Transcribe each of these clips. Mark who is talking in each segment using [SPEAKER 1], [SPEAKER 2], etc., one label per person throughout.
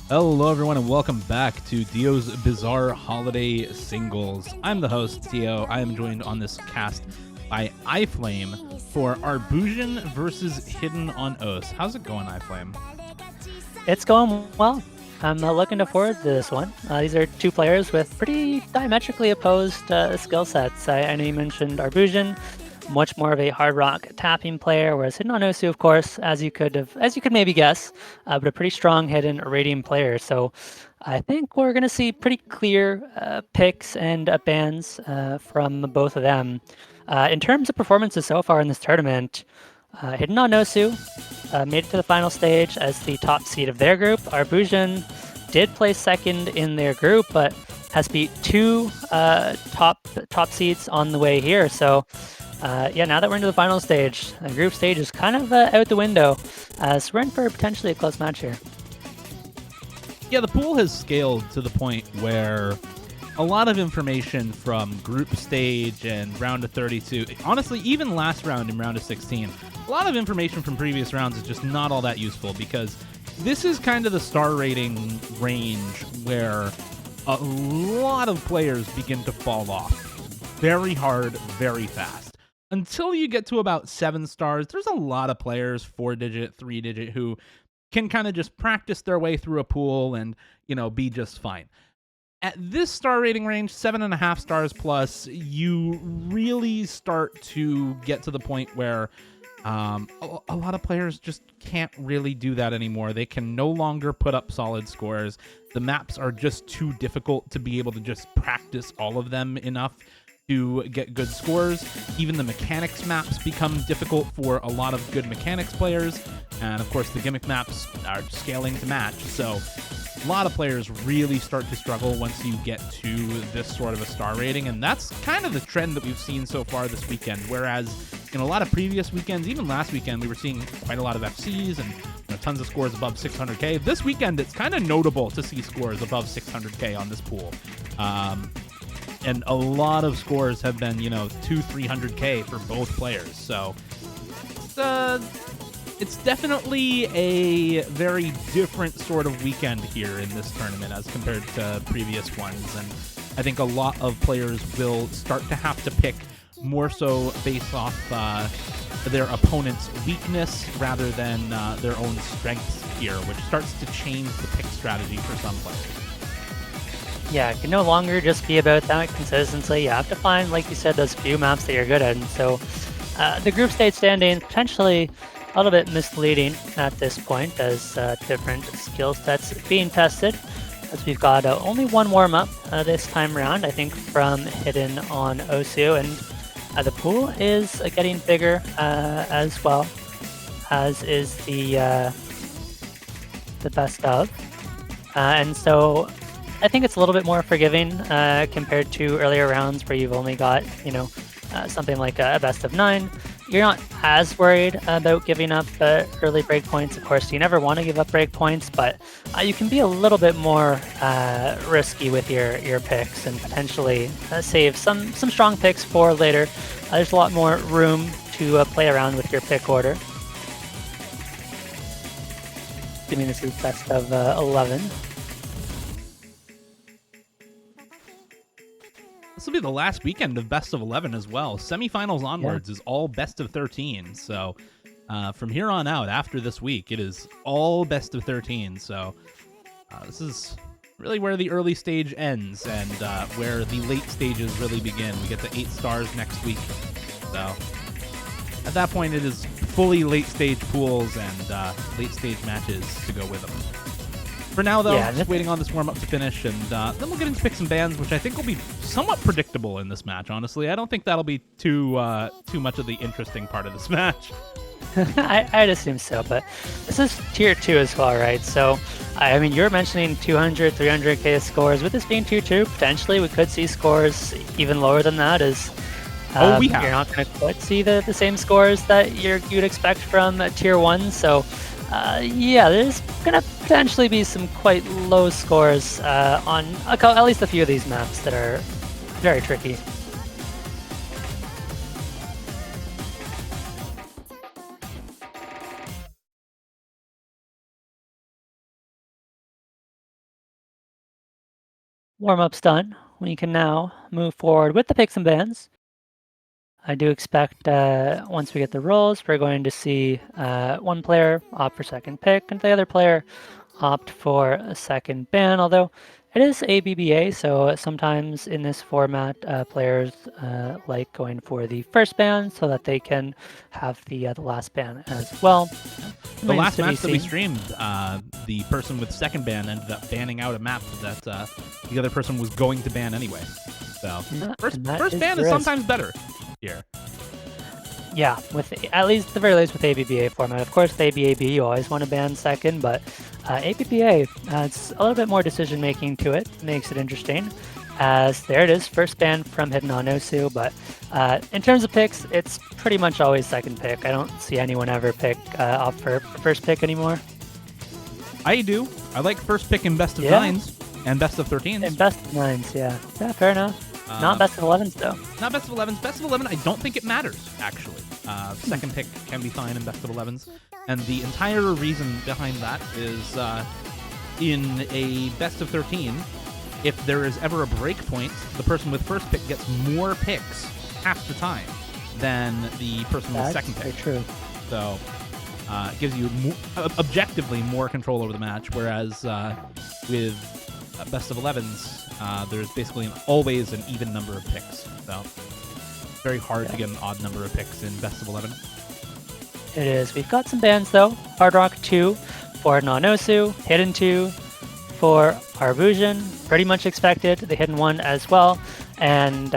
[SPEAKER 1] Hello, everyone, and welcome back to Dio's Bizarre Holiday Singles. I'm the host, Dio. I am joined on this cast by iFlame for Arbusion versus Hidden on Oath. How's it going, iFlame?
[SPEAKER 2] It's going well. I'm looking forward to this one. These are two players with pretty diametrically opposed skill sets. I know you mentioned Arbusion, much more of a hard rock tapping player, whereas Hidden on Osu, of course, as you could maybe guess, but a pretty strong hidden Irradium player. So I think we're going to see pretty clear picks and bans from both of them. In terms of performances so far in this tournament, Hidden on Osu made it to the final stage as the top seed of their group. Arbusion did place second in their group, but has beat two top seeds on the way here. So yeah, now that we're into the final stage, the group stage is kind of out the window, so we're in for potentially a close match here.
[SPEAKER 1] Yeah, the pool has scaled to the point where a lot of information from group stage and round of 32, honestly, even last round in round of 16, a lot of information from previous rounds is just not all that useful because this is kind of the star rating range where a lot of players begin to fall off very hard, very fast. Until you get to about 7 stars, there's a lot of players, 4-digit, 3-digit, who can kind of just practice their way through a pool and, be just fine. At this star rating range, 7.5 stars plus, you really start to get to the point where a lot of players just can't really do that anymore. They can no longer put up solid scores. The maps are just too difficult to be able to just practice all of them enough to get good scores. Even the mechanics maps become difficult for a lot of good mechanics players. And of course, the gimmick maps are scaling to match. So a lot of players really start to struggle once you get to this sort of a star rating. And that's kind of the trend that we've seen so far this weekend. Whereas in a lot of previous weekends, even last weekend, we were seeing quite a lot of FCs and tons of scores above 600k. This weekend, it's kind of notable to see scores above 600k on this pool. And a lot of scores have been, 300k for both players. So it's definitely a very different sort of weekend here in this tournament as compared to previous ones. And I think a lot of players will start to have to pick more so based off their opponent's weakness rather than their own strengths here, which starts to change the pick strategy for some players.
[SPEAKER 2] Yeah, it can no longer just be about that consistency. You have to find, like you said, those few maps that you're good at. And so the group stage standings potentially a little bit misleading at this point as different skill sets being tested. As we've got only one warm-up this time around, I think, from Hidden on Osu. And the pool is getting bigger as well, as is the best of. And so I think it's a little bit more forgiving compared to earlier rounds where you've only got, something like a best of 9. You're not as worried about giving up early breakpoints. Of course, you never want to give up breakpoints, but you can be a little bit more risky with your picks and potentially save some strong picks for later. There's a lot more room to play around with your pick order. I mean, this is best of 11.
[SPEAKER 1] This will be the last weekend of best of 11 as well. Semifinals onwards is all best of 13. So from here on out, after this week, it is all best of 13. So this is really where the early stage ends and where the late stages really begin. We get to 8 stars next week. So at that point, it is fully late stage pools and late stage matches to go with them. For now, though, just waiting on this warm-up to finish, and then we'll get into picks and bans, which I think will be somewhat predictable in this match, honestly. I don't think that'll be too much of the interesting part of this match.
[SPEAKER 2] I'd assume so, but this is Tier 2 as well, right? So, I mean, you're mentioning 200, 300k scores. With this being Tier 2, potentially we could see scores even lower than that as
[SPEAKER 1] we have.
[SPEAKER 2] You're not going to quite see the same scores that you'd expect from Tier 1, so yeah, there's going to potentially be some quite low scores on at least a few of these maps that are very tricky. Warm-up's done. We can now move forward with the picks and bans. I do expect once we get the rolls, we're going to see one player opt for second pick and the other player opt for a second ban, although it is ABBA, so sometimes in this format, players like going for the first ban so that they can have the last ban as well.
[SPEAKER 1] The last match that we streamed, the person with second ban ended up banning out a map that the other person was going to ban anyway. So first ban is sometimes better here.
[SPEAKER 2] Yeah, with at least the very least with ABBA format. Of course, the ABAB you always want to ban second, but ABBA adds a little bit more decision making to it, makes it interesting. As there it is, first ban from Hidden on Osu, but in terms of picks, it's pretty much always second pick. I don't see anyone ever opt for first pick anymore.
[SPEAKER 1] I do. I like first pick in best of 9s and best of 13s.
[SPEAKER 2] And best of 9s, yeah. Yeah, fair enough. Not best of 11s, though.
[SPEAKER 1] Not best of 11s. Best of 11, I don't think it matters, actually. Second pick can be fine in best of 11s. And the entire reason behind that is in a best of 13, if there is ever a break point, the person with first pick gets more picks half the time than the person with second pick.
[SPEAKER 2] That's very true.
[SPEAKER 1] So it gives you objectively more control over the match, whereas with best of 11s, there's basically always an even number of picks. So very hard to get an odd number of picks in best of 11.
[SPEAKER 2] It is. We've got some bans though. Hard Rock 2 for Nanosu, Hidden 2 for Arbusion, pretty much expected. The Hidden 1 as well. And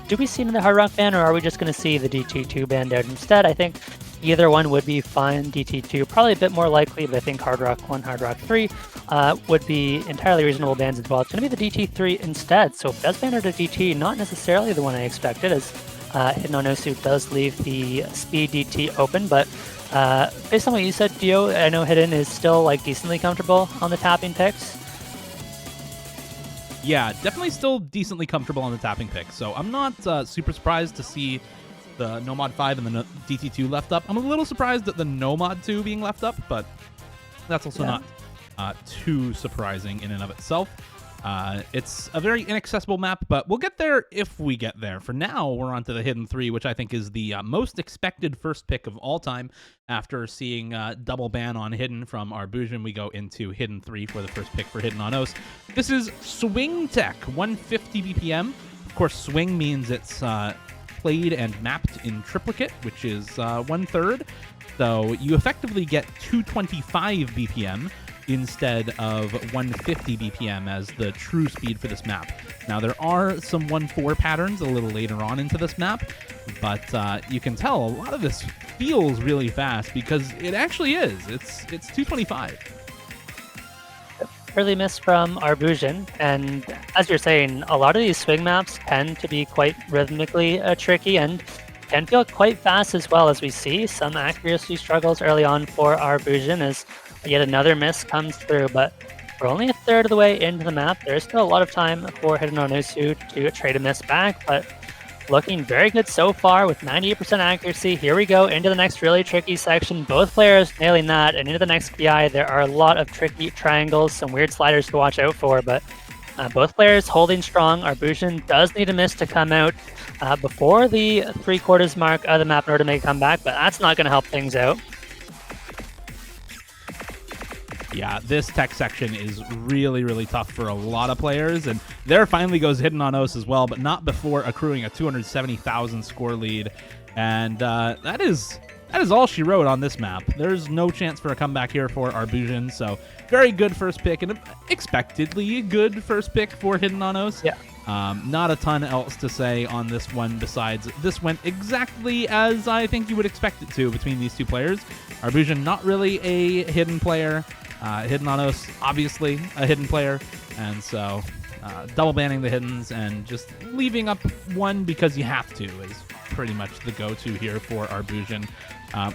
[SPEAKER 2] do we see another Hard Rock ban, or are we just going to see the DT2 banned out instead? I think either one would be fine. DT2 probably a bit more likely, but I think Hard Rock 1, Hard Rock 3 would be entirely reasonable bans as well. It's going to be the DT3 instead. So if it does ban out a DT, not necessarily the one I expected, as Hidden on Osu does leave the speed DT open, but based on what you said, Dio, I know Hidden is still like decently comfortable on the tapping picks.
[SPEAKER 1] Yeah, definitely still decently comfortable on the tapping picks. So I'm not super surprised to see the Nomad 5 and the DT2 left up. I'm a little surprised at the Nomad 2 being left up, but that's also not too surprising in and of itself. It's a very inaccessible map, but we'll get there if we get there. For now, we're on to the Hidden 3, which I think is the most expected first pick of all time. After seeing double ban on Hidden from Arbusion, we go into Hidden 3 for the first pick for Hidden on Os. This is Swing Tech, 150 BPM. Of course, swing means it's played and mapped in triplicate, which is 1/3. So you effectively get 225 BPM instead of 150 BPM as the true speed for this map. Now, there are some 1/4 patterns a little later on into this map, but you can tell a lot of this feels really fast because it actually is. It's 225.
[SPEAKER 2] Early miss from Arbusion, and as you're saying, a lot of these swing maps tend to be quite rhythmically tricky and can feel quite fast as well, as we see some accuracy struggles early on for Arbusion as yet another miss comes through, but we're only a third of the way into the map. There's still a lot of time for Hidden on Osu to trade a miss back, but looking very good so far with 98% accuracy. Here we go into the next really tricky section. Both players nailing that, and into the next PI, there are a lot of tricky triangles, some weird sliders to watch out for, but both players holding strong. Arbusion does need a miss to come out before the 3/4 mark of the map in order to make a comeback, but that's not going to help things out.
[SPEAKER 1] Yeah, this tech section is really, really tough for a lot of players, and there finally goes Hidden on Os as well, but not before accruing a 270,000 score lead, and that is all she wrote on this map. There's no chance for a comeback here for Arbusion, so very good first pick, and expectedly good first pick for Hidden on Os.
[SPEAKER 2] Yeah.
[SPEAKER 1] Not a ton else to say on this one besides this went exactly as I think you would expect it to between these two players. Arbusion, not really a hidden player. Hidden on Os, obviously a hidden player, and so double banning the hiddens and just leaving up one because you have to is pretty much the go-to here for Arbusion.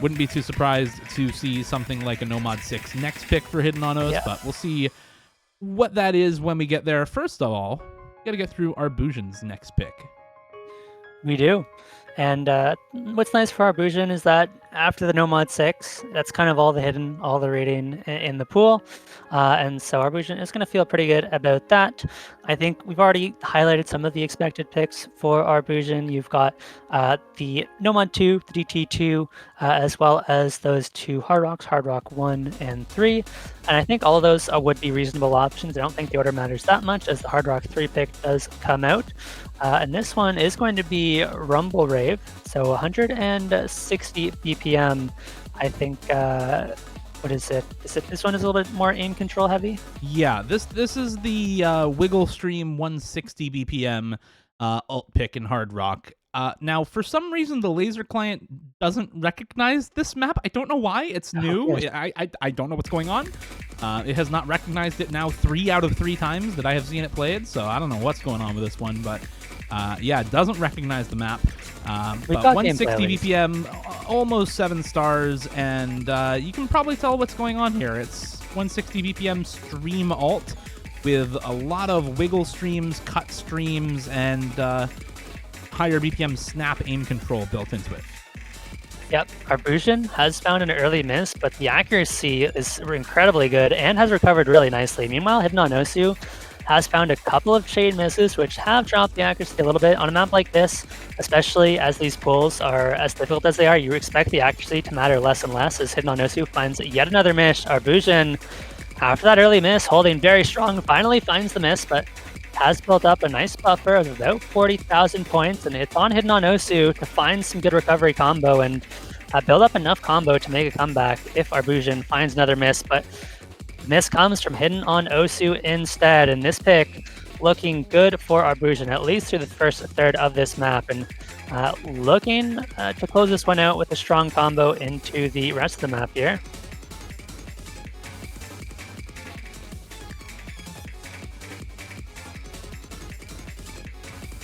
[SPEAKER 1] Wouldn't be too surprised to see something like a Nomad 6 next pick for Hidden on Os, but we'll see what that is when we get there. First of all, we gotta get through Arbusion's next pick.
[SPEAKER 2] We do. And what's nice for Arbusion is that after the No Mod 6, that's kind of all the hidden, all the rating in the pool. And so Arbusion is going to feel pretty good about that. I think we've already highlighted some of the expected picks for Arbusion. You've got the No Mod 2, the DT2, as well as those two Hard Rocks, Hard Rock 1 and 3. And I think all of those would be reasonable options. I don't think the order matters that much as the Hard Rock 3 pick does come out. And this one is going to be Rumble Rave, so 160 BPM. I think, what is it? This one is a little bit more aim control heavy?
[SPEAKER 1] Yeah, this is the Wiggle Stream 160 BPM alt pick in Hard Rock. Now, for some reason, the laser client doesn't recognize this map. I don't know why. It's new. I don't know what's going on. It has not recognized it now 3 out of 3 times that I have seen it played, so I don't know what's going on with this one, but yeah, it doesn't recognize the map. But 160 BPM, almost 7 stars, and you can probably tell what's going on here. It's 160 BPM stream alt with a lot of wiggle streams, cut streams, and higher BPM snap aim control built into it.
[SPEAKER 2] Yep, Arbusion has found an early miss, but the accuracy is incredibly good and has recovered really nicely. Meanwhile, Hidden on Osu has found a couple of shade misses, which have dropped the accuracy a little bit. On a map like this, especially as these pools are as difficult as they are, you expect the accuracy to matter less and less as Hidden on Osu finds yet another miss. Arbusion, after that early miss, holding very strong, finally finds the miss, but has built up a nice buffer of about 40,000 points, and it's on Hidden on Osu to find some good recovery combo and build up enough combo to make a comeback if Arbusion finds another miss, but miss comes from Hidden on Osu instead, and this pick looking good for Arbusion, at least through the first third of this map, and looking to close this one out with a strong combo into the rest of the map here.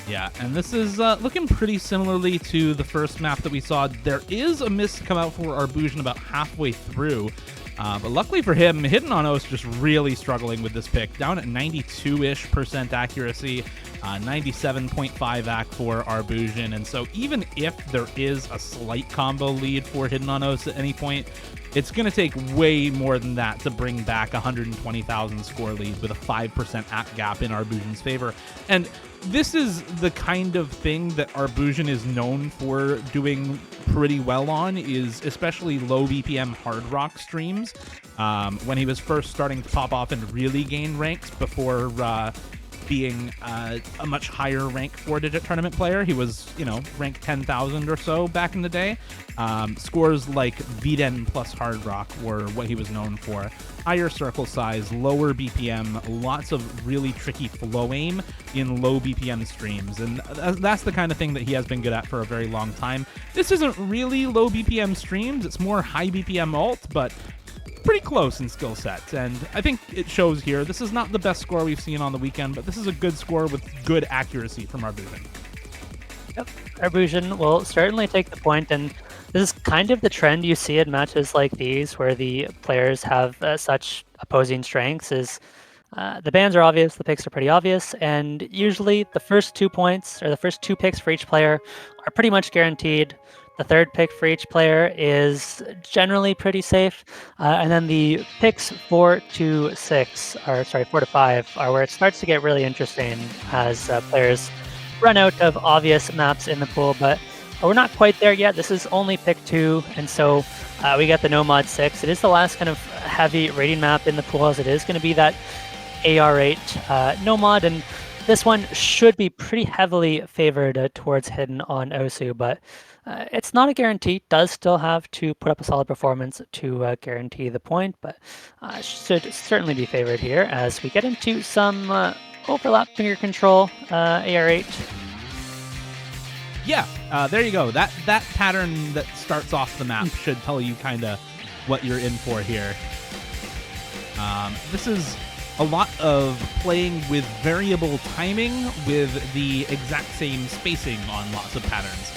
[SPEAKER 1] Yeah, and this is looking pretty similarly to the first map that we saw. There is a miss come out for Arbusion about halfway through, but luckily for him, Hidden on Os just really struggling with this pick. Down at 92-ish% accuracy, 97.5 AC for Arbusion, and so even if there is a slight combo lead for Hidden on Os at any point, it's going to take way more than that to bring back 120,000 score lead with a 5% AC gap in Arbusion's favor. And this is the kind of thing that Arbusion is known for doing pretty well on, is especially low BPM hard rock streams. When he was first starting to pop off and really gain ranks before being a much higher rank 4-digit tournament player. He was, rank 10,000 or so back in the day. Scores like VDEN plus Hard Rock were what he was known for. Higher circle size, lower BPM, lots of really tricky flow aim in low BPM streams. And that's the kind of thing that he has been good at for a very long time. This isn't really low BPM streams, it's more high BPM alt, but pretty close in skill set, and I think it shows here. This is not the best score we've seen on the weekend, but this is a good score with good accuracy from Arbusion.
[SPEAKER 2] Yep, Arbusion will certainly take the point, and this is kind of the trend you see in matches like these, where the players have such opposing strengths. Is the bans are obvious, the picks are pretty obvious, and usually the first 2 points, or the first 2 picks for each player, are pretty much guaranteed. The third pick for each player is generally pretty safe, and then the picks 4 to 5 are where it starts to get really interesting as players run out of obvious maps in the pool, but we're not quite there yet. This is only pick 2, and so we get the No Mod 6. It is the last kind of heavy rating map in the pool, as it is going to be that AR8 No Mod, and this one should be pretty heavily favored towards Hidden on Osu, but it's not a guarantee. Does still have to put up a solid performance to guarantee the point, but should certainly be favored here as we get into some overlap finger control AR8.
[SPEAKER 1] Yeah, there you go. That pattern that starts off the map should tell you kind of what you're in for here. This is a lot of playing with variable timing with the exact same spacing on lots of patterns.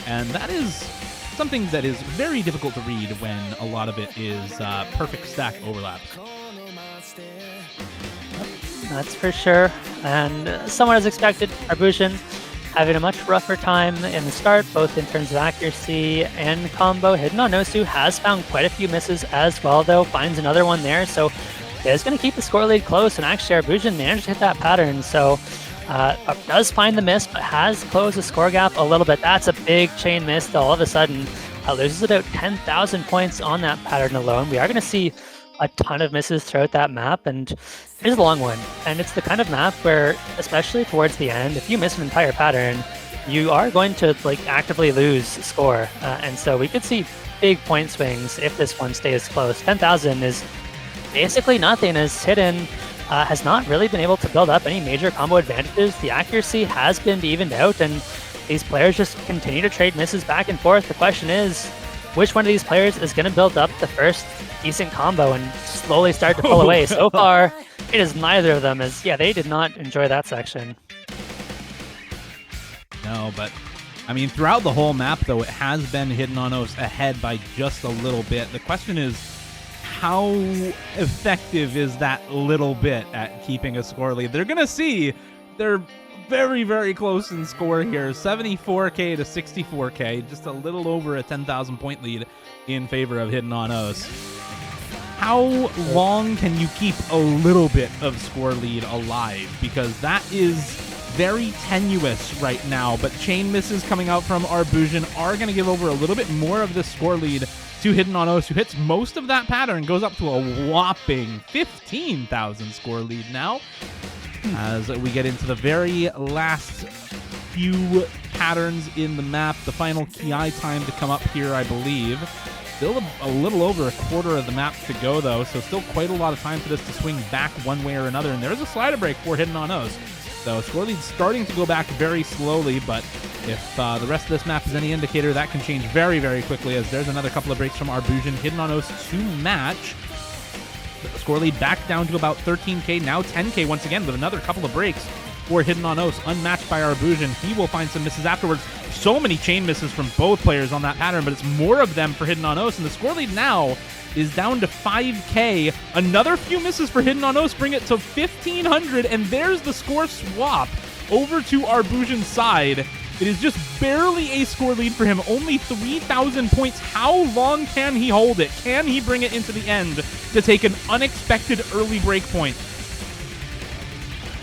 [SPEAKER 1] And that is something that is very difficult to read when a lot of it is perfect stack overlaps.
[SPEAKER 2] That's for sure. And somewhat as expected, Arbusion having a much rougher time in the start, both in terms of accuracy and combo. Hidden on Osu has found quite a few misses as well, though, finds another one there, so is going to keep the score lead close, and actually Arbusion managed to hit that pattern, so does find the miss, but has closed the score gap a little bit. That's a big chain miss, though. All of a sudden, loses about 10,000 points on that pattern alone. We are going to see a ton of misses throughout that map, and it is a long one. And it's the kind of map where, especially towards the end, if you miss an entire pattern, you are going to like actively lose score. And so we could see big point swings if this one stays close. 10,000 is basically nothing, as Hidden has not really been able to build up any major combo advantages. The accuracy has been evened out, and these players just continue to trade misses back and forth. The question is, which one of these players is going to build up the first decent combo and slowly start to pull away? So far, it is neither of them, as, yeah, they did not enjoy that section.
[SPEAKER 1] No, but, I mean, throughout the whole map, though, it has been Hidden on Os ahead by just a little bit. The question is, how effective is that little bit at keeping a score lead? They're going to see. They're very, very close in score here. 74k to 64k, just a little over a 10,000 point lead in favor of Hidden on Os. How long can you keep a little bit of score lead alive? Because that is very tenuous right now, but chain misses coming out from Arbusion are going to give over a little bit more of the score lead to Hidden on Os, who hits most of that pattern, goes up to a whopping 15,000 score lead now. As we get into the very last few patterns in the map, the final Ki time to come up here, I believe. Still a little over a quarter of the map to go, though, so still quite a lot of time for this to swing back one way or another. And there's a slider break for Hidden on Os. So score lead's starting to go back very slowly, but if the rest of this map is any indicator, that can change very, very quickly, as there's another couple of breaks from Arbusion. Hidden on Os to match. The score lead back down to about 13k, now 10k once again, with another couple of breaks for Hidden on Os, unmatched by Arbusion. He will find some misses afterwards. So many chain misses from both players on that pattern, but it's more of them for Hidden on Os, and the score lead now is down to 5k. Another few misses for Hidden on Os bring it to 1,500, and there's the score swap over to Arbusion's side. It is just barely a score lead for him, only 3,000 points. How long can he hold it? Can he bring it into the end to take an unexpected early break point?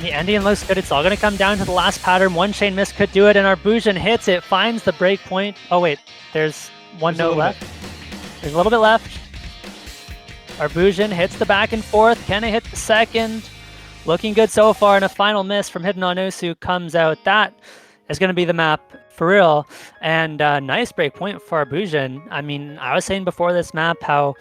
[SPEAKER 2] The ending looks good. It's all going to come down to the last pattern. One chain miss could do it, and Arbusion hits it, finds the break point. Oh wait, there's one note left. There's a little bit left. Arbusion hits the back and forth. Can it hit the second? Looking good so far, and a final miss from Hidden on Osu comes out. That is going to be the map for real. And nice break point for Arbusion. I mean, I was saying before this map how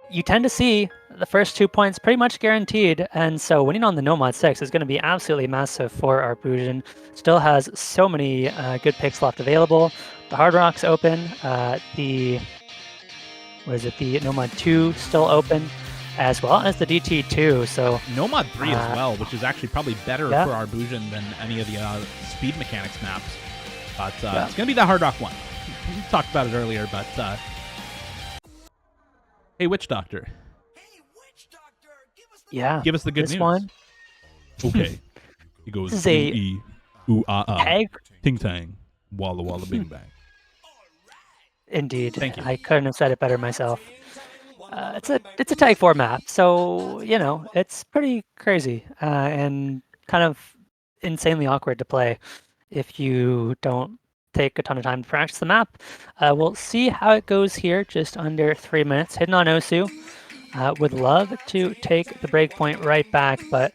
[SPEAKER 2] you tend to see the first 2 points pretty much guaranteed, and so winning on the Nomad 6 is going to be absolutely massive for Arbusion. Still has so many good picks left available. The Hard Rock's open. The Nomad 2 still open, as well as the DT2. So
[SPEAKER 1] Nomad 3 as well, which is actually probably better for Arbusion than any of the speed mechanics maps. But it's going to be the Hard Rock one. We talked about it earlier, but hey, Witch Doctor. Give us the good news.
[SPEAKER 2] One.
[SPEAKER 1] Okay. He goes
[SPEAKER 2] This is a
[SPEAKER 1] ooh, ooh, ah, ah.
[SPEAKER 2] tag.
[SPEAKER 1] Ting tang. Walla walla bing bang.
[SPEAKER 2] Indeed.
[SPEAKER 1] Thank you.
[SPEAKER 2] I couldn't have said it better myself. It's a tag 4 map, so you know it's pretty crazy and kind of insanely awkward to play if you don't take a ton of time to practice the map. We'll see how it goes here. Just under 3 minutes. Hidden on Osu would love to take the breakpoint right back, but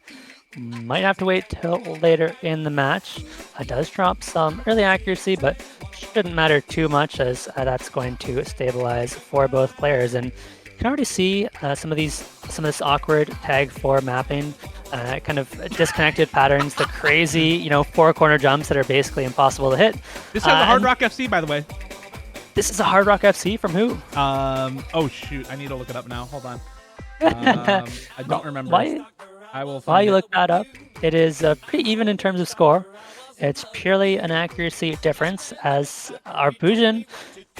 [SPEAKER 2] might have to wait till later in the match. Does drop some early accuracy, but shouldn't matter too much, as that's going to stabilize for both players. And you can already see some of this awkward tag 4 mapping, kind of disconnected patterns, the crazy 4 corner jumps that are basically impossible to hit.
[SPEAKER 1] This is a Hard Rock FC, by the way.
[SPEAKER 2] This is a Hard Rock FC from who?
[SPEAKER 1] Oh shoot, I need to look it up now. Hold on. I don't remember. I will.
[SPEAKER 2] While you look that up, it is pretty even in terms of score. It's purely an accuracy difference, as Arbusion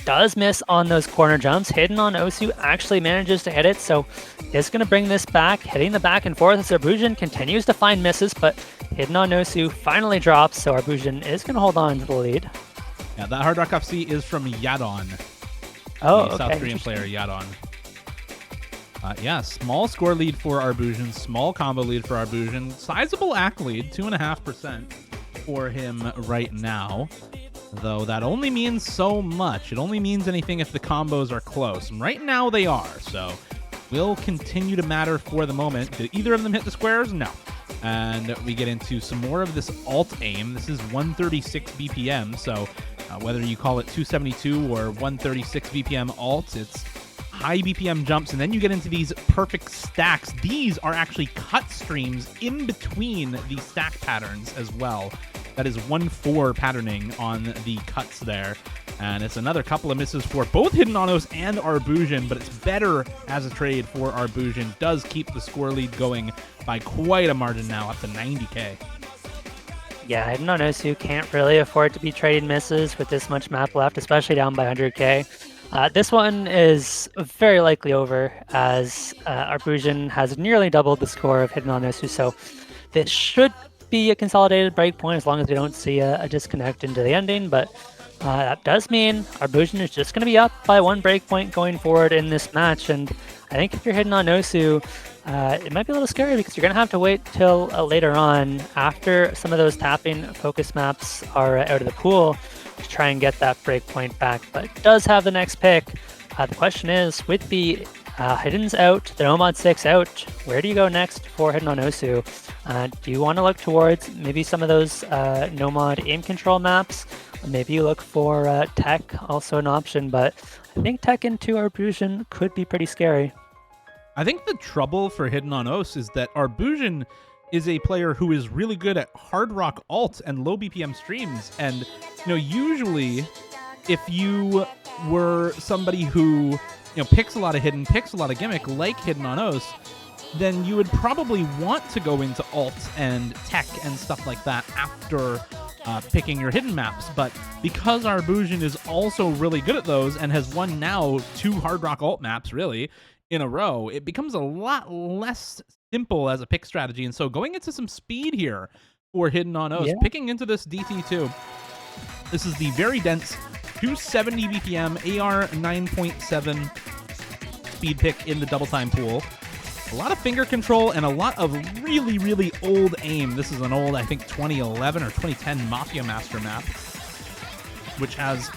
[SPEAKER 2] does miss on those corner jumps. Hidden on Osu actually manages to hit it, so it's going to bring this back, hitting the back and forth as Arbusion continues to find misses, but Hidden on Nosu finally drops, so Arbusion is going to hold on to the lead.
[SPEAKER 1] Yeah, that Hard Rock FC is from Yadon.
[SPEAKER 2] Oh,
[SPEAKER 1] the South Korean player Yadon. Yeah, small score lead for Arbusion, small combo lead for Arbusion, sizable AC lead, 2.5% for him right now. Though that only means so much. It only means anything if the combos are close. And right now they are, so will continue to matter for the moment. Did either of them hit the squares? No. And we get into some more of this alt aim. This is 136 BPM, so whether you call it 272 or 136 BPM alt, it's high BPM jumps, and then you get into these perfect stacks. These are actually cut streams in between the stack patterns as well. That is 1-4 patterning on the cuts there. And it's another couple of misses for both Hidden Anos and Arbusion, but it's better as a trade for Arbusion. Does keep the score lead going by quite a margin now, up to 90k.
[SPEAKER 2] Yeah, Hidden on Nosu can't really afford to be trading misses with this much map left, especially down by 100k. This one is very likely over, as Arbusion has nearly doubled the score of Hidden on Nosu, so this should be a consolidated breakpoint as long as we don't see a disconnect into the ending, but that does mean Arbusion is just going to be up by 1 breakpoint going forward in this match, and I think if you're Hidden on Nosu, it might be a little scary because you're going to have to wait till later on after some of those tapping focus maps are out of the pool to try and get that breakpoint back, but does have the next pick. The question is, with the Hidden's out, the Nomad 6 out, where do you go next for Hidden on Nosu? Do you want to look towards maybe some of those Nomad aim control maps? Maybe you look for Tech, also an option, but I think Tech into Arbusion could be pretty scary.
[SPEAKER 1] I think the trouble for Hidden on Os is that Arbusion is a player who is really good at hard rock alt and low BPM streams, and usually if you were somebody who picks a lot of hidden, picks a lot of gimmick like Hidden on Os, then you would probably want to go into alt and tech and stuff like that after picking your hidden maps. But because Arbusion is also really good at those and has won now 2 hard rock alt maps really in a row, it becomes a lot less simple as a pick strategy. And so going into some speed here for Hidden on Os, picking into this DT2. This is the very dense 270 BPM AR 9.7 speed pick in the double time pool. A lot of finger control and a lot of really, really old aim. This is an old, I think, 2011 or 2010 Mafia Master map, which has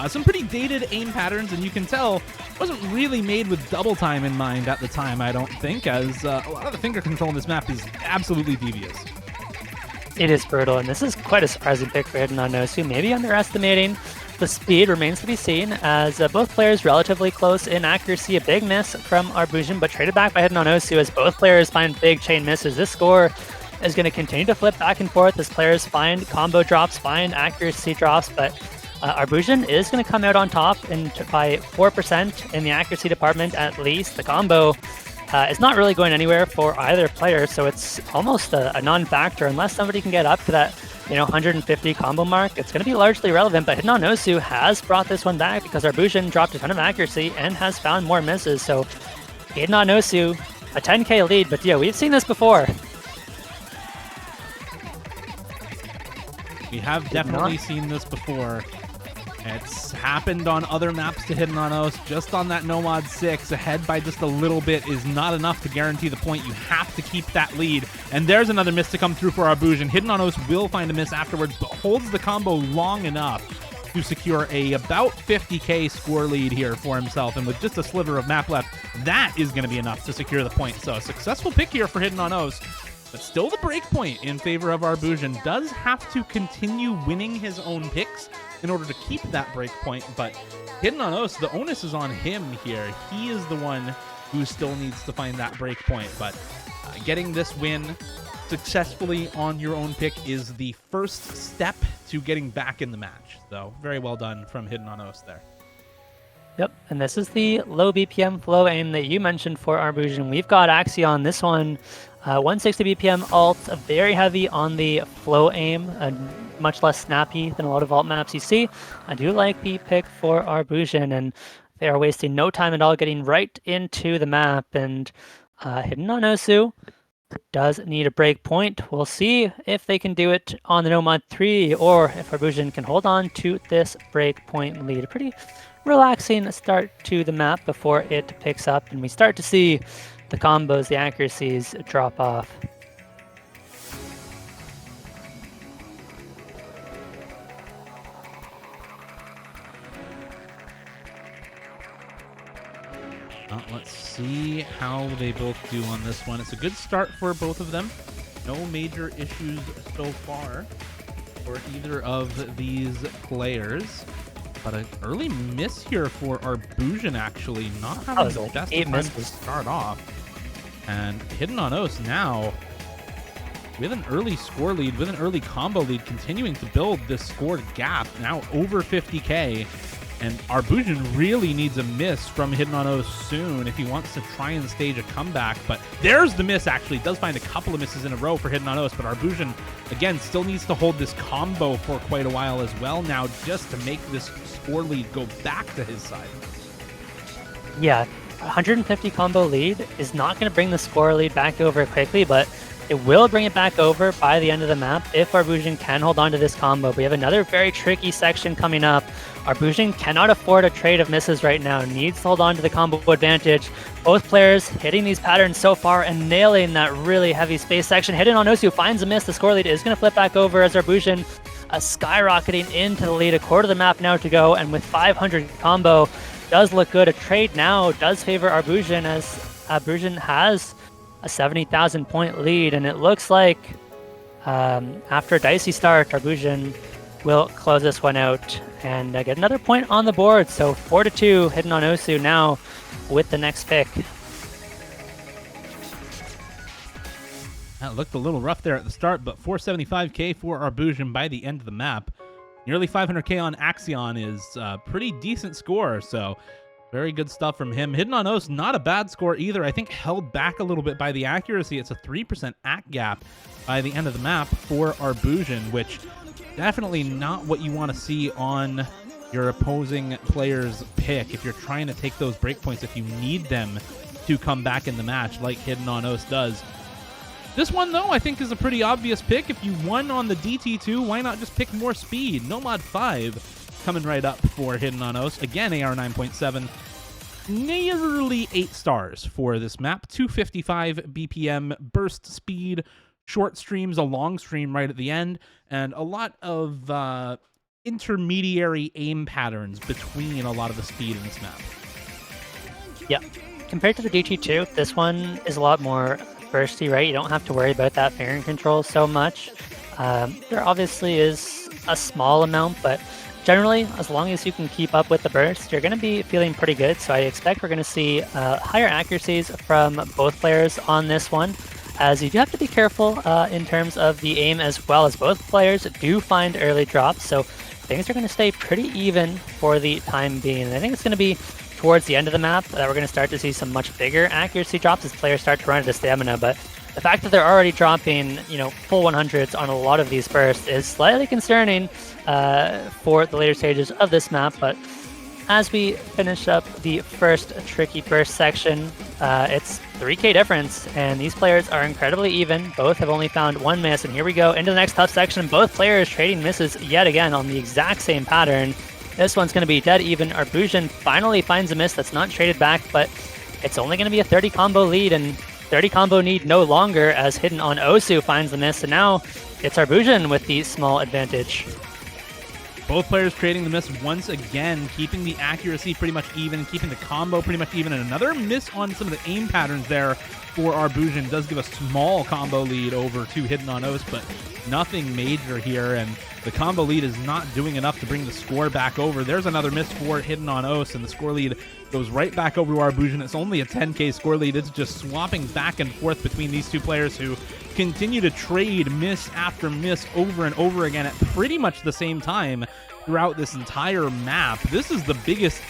[SPEAKER 1] some pretty dated aim patterns, and you can tell it wasn't really made with double time in mind at the time, I don't think, as a lot of the finger control in this map is absolutely devious.
[SPEAKER 2] It is brutal, and this is quite a surprising pick for Hidden on Nosu, maybe underestimating. The speed remains to be seen, as both players relatively close in accuracy. A big miss from Arbusion, but traded back by Hidden on Nosu as both players find big chain misses. This score is going to continue to flip back and forth as players find combo drops, find accuracy drops, but Arbusion is going to come out on top by 4% in the accuracy department at least. The combo is not really going anywhere for either player, so it's almost a non-factor unless somebody can get up to that 150 combo mark. It's going to be largely irrelevant, but Hidden on Nosu has brought this one back because Arbusion dropped a ton of accuracy and has found more misses. So Hidden on Nosu, a 10k lead, but we've seen this before.
[SPEAKER 1] We have definitely seen this before. It's happened on other maps to Hidden on Os. Just on that Nomad 6, ahead by just a little bit is not enough to guarantee the point. You have to keep that lead. And there's another miss to come through for Arbusion. Hidden on Os will find a miss afterwards, but holds the combo long enough to secure a about 50k score lead here for himself. And with just a sliver of map left, that is going to be enough to secure the point. So a successful pick here for Hidden on Os. But still the breakpoint in favor of Arbusion. Does have to continue winning his own picks in order to keep that breakpoint, but Hidden on Os, the onus is on him here. He is the one who still needs to find that breakpoint, but getting this win successfully on your own pick is the first step to getting back in the match. So very well done from Hidden on Os there.
[SPEAKER 2] Yep, and this is the low BPM flow aim that you mentioned for Arbusion. We've got Axion, this one, 160 BPM alt, very heavy on the flow aim, much less snappy than a lot of alt maps you see. I do like the pick for Arbusion, and they are wasting no time at all getting right into the map. And Hidden on Nosu, does need a break point. We'll see if they can do it on the Nomad 3 or if Arbusion can hold on to this break point lead. A pretty relaxing start to the map before it picks up and we start to see the combos, the accuracies drop off.
[SPEAKER 1] Let's see how they both do on this one. It's a good start for both of them. No major issues so far for either of these players. But an early miss here for Arbusion, actually. Not having the best time to start off. And Hidden on Os now with an early score lead, with an early combo lead, continuing to build this score gap, now over 50k. And Arbusion really needs a miss from Hidden on Os soon if he wants to try and stage a comeback. But there's the miss, actually. Does find a couple of misses in a row for Hidden on Os, but Arbusion, again, still needs to hold this combo for quite a while as well now, just to make this score lead go back to his side.
[SPEAKER 2] Yeah, 150 combo lead is not going to bring the score lead back over quickly, but it will bring it back over by the end of the map if Arbusion can hold on to this combo. We have another very tricky section coming up. Arbusion cannot afford a trade of misses right now, needs to hold on to the combo advantage. Both players hitting these patterns so far and nailing that really heavy space section. Hidden on Osu finds a miss. The score lead is going to flip back over as Arbusion skyrocketing into the lead. A quarter of the map now to go, and with 500 combo, does look good. A trade now does favor Arbusion as Arbusion has a 70,000 point lead, and it looks like after a dicey start, Arbusion will close this one out and get another point on the board. So 4-2, Hidden on Osu now with the next pick.
[SPEAKER 1] That looked a little rough there at the start, but 475k for Arbusion by the end of the map. Nearly 500k on Axion is a pretty decent score, so very good stuff from him. Hidden on Os, not a bad score either. I think held back a little bit by the accuracy. It's a 3% AC gap by the end of the map for Arbusion, which definitely not what you want to see on your opposing player's pick if you're trying to take those breakpoints, if you need them to come back in the match like Hidden on Os does. This one, though, I think is a pretty obvious pick. If you won on the DT2, why not just pick more speed? Nomad 5 coming right up for Hidden on Os. Again, AR 9.7. Nearly 8 stars for this map. 255 BPM burst speed, short streams, a long stream right at the end, and a lot of intermediary aim patterns between a lot of the speed in this map.
[SPEAKER 2] Yeah, compared to the DT2, this one is a lot more bursty, right? You don't have to worry about that firing control so much. There obviously is a small amount, but generally, as long as you can keep up with the burst, you're going to be feeling pretty good. So I expect we're going to see higher accuracies from both players on this one, as you do have to be careful in terms of the aim, as well as both players do find early drops. So things are going to stay pretty even for the time being. And I think it's going to be towards the end of the map that we're going to start to see some much bigger accuracy drops as players start to run into stamina. But the fact that they're already dropping, full 100s on a lot of these bursts is slightly concerning for the later stages of this map. But as we finish up the first tricky burst section, it's 3k difference, and these players are incredibly even. Both have only found one miss, and here we go into the next tough section. Both players trading misses yet again on the exact same pattern. This one's going to be dead even. Arbusion finally finds a miss that's not traded back, but it's only going to be a 30 combo lead, and 30 combo need no longer as Hidden on Osu finds the miss, and now it's Arbusion with the small advantage.
[SPEAKER 1] Both players trading the miss once again, keeping the accuracy pretty much even, keeping the combo pretty much even, and another miss on some of the aim patterns there for Arbusion does give a small combo lead over to Hidden on Os, but nothing major here, and the combo lead is not doing enough to bring the score back over. There's another miss for Hidden on Os, and the score lead goes right back over to Arbusion. It's only a 10k score lead. It's just swapping back and forth between these two players who continue to trade miss after miss over and over again at pretty much the same time throughout this entire map. This is the biggest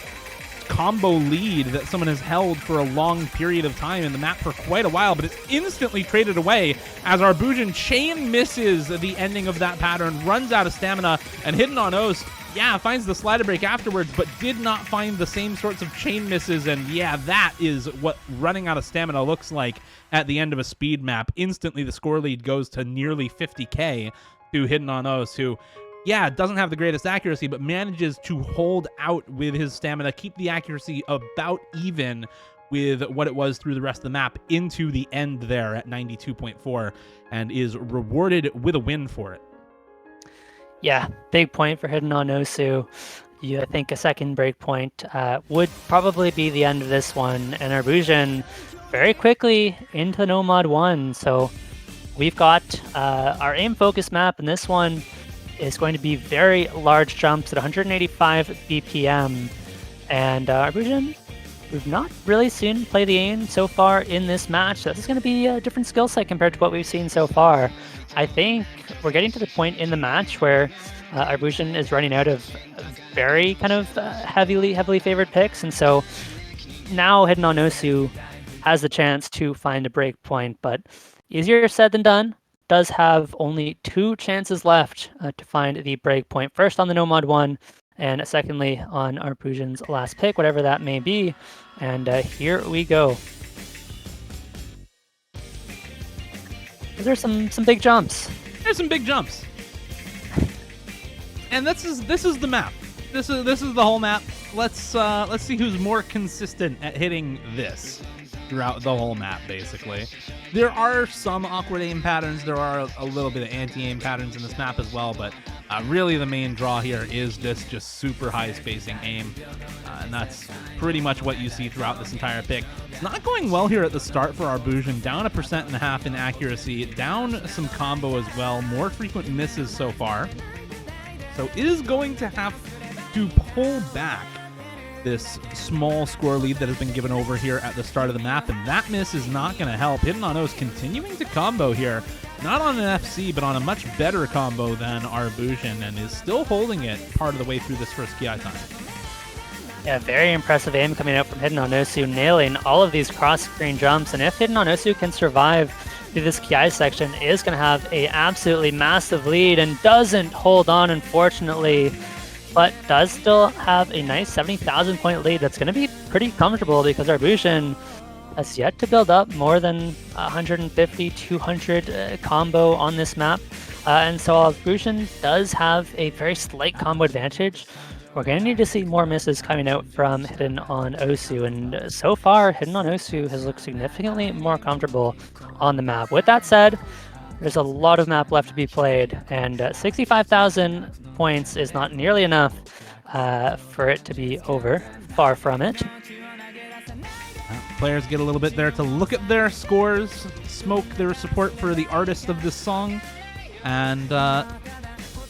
[SPEAKER 1] combo lead that someone has held for a long period of time in the map for quite a while, but it's instantly traded away as Arbusion chain misses the ending of that pattern, runs out of stamina, and Hidden on Os, yeah, finds the slider break afterwards, but did not find the same sorts of chain misses. And yeah, that is what running out of stamina looks like at the end of a speed map. Instantly, the score lead goes to nearly 50k to Hidden on Os, who, yeah, doesn't have the greatest accuracy, but manages to hold out with his stamina, keep the accuracy about even with what it was through the rest of the map into the end there at 92.4, and is rewarded with a win for it.
[SPEAKER 2] Yeah, big point for Hidden on Osu. I think a second break point would probably be the end of this one, and Arbusion very quickly into Nomad 1. So we've got our aim focus map, and this one is going to be very large jumps at 185 BPM. And Arbusion, we've not really seen play the aim so far in this match. So this is going to be a different skill set compared to what we've seen so far. I think we're getting to the point in the match where Arbusion is running out of very kind of heavily favored picks, and so now Hidden on Osu has the chance to find a break point, but easier said than done. Does have only 2 chances left to find the break point. First on the Nomad 1, and secondly on Arbusion's last pick, whatever that may be. And here we go. There's some big jumps.
[SPEAKER 1] There's some big jumps. And this is the map. This is the whole map. Let's see who's more consistent at hitting this throughout the whole map, basically. There are some awkward aim patterns. There are a little bit of anti-aim patterns in this map as well, but really the main draw here is this just super high spacing aim. And that's pretty much what you see throughout this entire pick. It's not going well here at the start for Arbusion. Down 1.5% in accuracy, down some combo as well. More frequent misses so far. So is going to have to pull back this small score lead that has been given over here at the start of the map, and that miss is not going to help. Hidden on Os continuing to combo here, not on an FC, but on a much better combo than Arbusion, and is still holding it part of the way through this first KI time.
[SPEAKER 2] Yeah, very impressive aim coming out from Hidden on Osu, nailing all of these cross-screen jumps, and if Hidden on Osu can survive through this KI section, is going to have a absolutely massive lead, and doesn't hold on, unfortunately, but does still have a nice 70,000 point lead. That's going to be pretty comfortable because Arbusion has yet to build up more than 150, 200 combo on this map. And so Arbusion does have a very slight combo advantage. We're going to need to see more misses coming out from Hidden on Osu. And so far, Hidden on Osu has looked significantly more comfortable on the map. With that said, there's a lot of map left to be played, and 65,000 points is not nearly enough for it to be over. Far from it.
[SPEAKER 1] Players get a little bit there to look at their scores, smoke their support for the artist of this song, and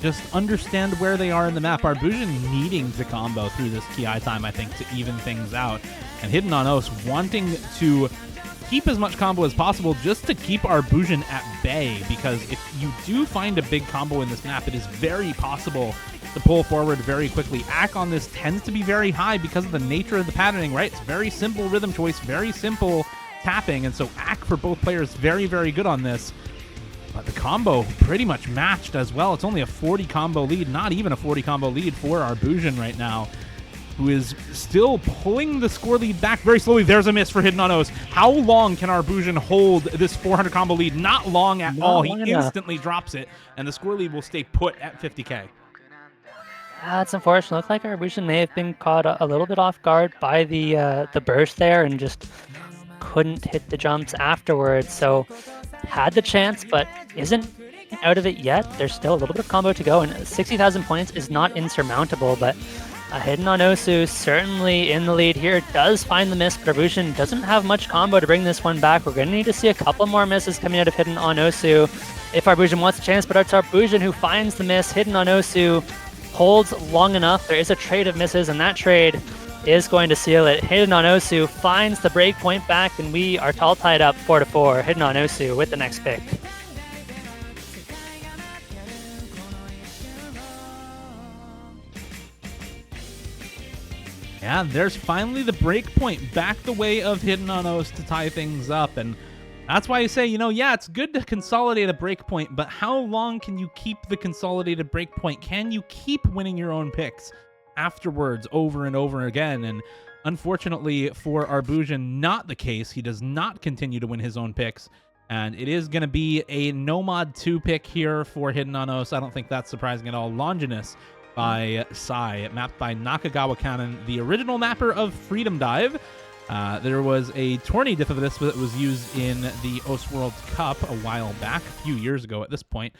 [SPEAKER 1] just understand where they are in the map. Arbusion needing to combo through this KI time, I think, to even things out. And Hidden on Os wanting to keep as much combo as possible just to keep Arbusion at bay, because if you do find a big combo in this map, it is very possible to pull forward very quickly. AC on this tends to be very high because of the nature of the patterning, right? It's very simple rhythm choice, very simple tapping, and so AC for both players very, very good on this. But the combo pretty much matched as well. It's only a 40 combo lead, not even a 40 combo lead for Arbusion right now, who is still pulling the score lead back very slowly. There's a miss for Hidden on Os. How long can Arbusion hold this 400 combo lead? Not long at all. He instantly drops it, and the score lead will stay put at 50k.
[SPEAKER 2] That's unfortunate. Looks like Arbusion may have been caught a little bit off guard by the burst there, and just couldn't hit the jumps afterwards. So had the chance, but isn't out of it yet. There's still a little bit of combo to go, and 60,000 points is not insurmountable, but Hidden on Osu certainly in the lead here. Does find the miss, but Arbusion doesn't have much combo to bring this one back. We're going to need to see a couple more misses coming out of Hidden on Osu if Arbusion wants a chance, but it's Arbusion who finds the miss. Hidden on Osu holds long enough. There is a trade of misses, and that trade is going to seal it. Hidden on Osu finds the break point back, and we are all tied up 4-4. Hidden on Osu with the next pick.
[SPEAKER 1] Yeah, there's finally the break point back the way of Hidden on Os to tie things up, and That's why I say, yeah, it's good to consolidate a breakpoint, but how long can you keep the consolidated breakpoint? Can you keep winning your own picks afterwards over and over again? And unfortunately for Arbusion, not the case. He does not continue to win his own picks. And it is going to be a no-mod 2 pick here for Hidden on Os. I don't think that's surprising at all. Longinus by Sai, mapped by Nakagawa Cannon, the original mapper of Freedom Dive. There was a tourney diff of this that was used in the OS World Cup a while back, a few years ago at this point.